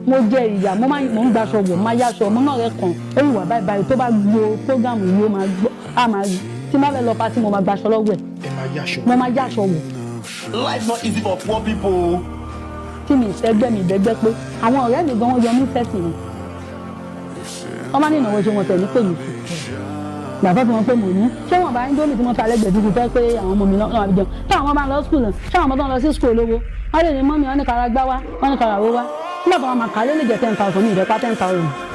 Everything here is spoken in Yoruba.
mo jẹ ìyà mo ń gbaṣọ wọ̀ máa yáṣọ ọmọ náà rẹ̀ kàn ó ìwà báyìí tó bá gbọ́ prógámù yìí ó máa gbọ́ á máa rí tí má fẹ́ lọ pátì mo máa gbaṣọ lọ́wọ́ ẹ̀ mo máa yáṣọ wọ̀. Life not easy for poor people. tí mi ìfẹ́gbẹ́ mi ìdẹ́gbẹ́ pé àwọn ọ̀rẹ́ mi gan wọ́n yọ mí fẹ́sì ni wọ́n máa ní ìnáwó ṣe wọn tẹ̀ ní pè mí bàbá fi wọn pé mo ní ṣé wọn bá ń dómi tí wọ́n ta lẹ́gbẹ̀ẹ́ títí fẹ́ pé àwọn ọmọ mi náà máa fi jẹun táwọn ọmọ bá ń lọ skul ṣé àwọn ọmọ tó ń lọ sí skul olówó wọ́n lè ní mọ́mí wọ́n ní kára gbá wá wọ́n ní kára wó wá nígbà tó wọn máa kà á lé lè jẹ́ 10,000 ní ìdẹ́pá 10,000.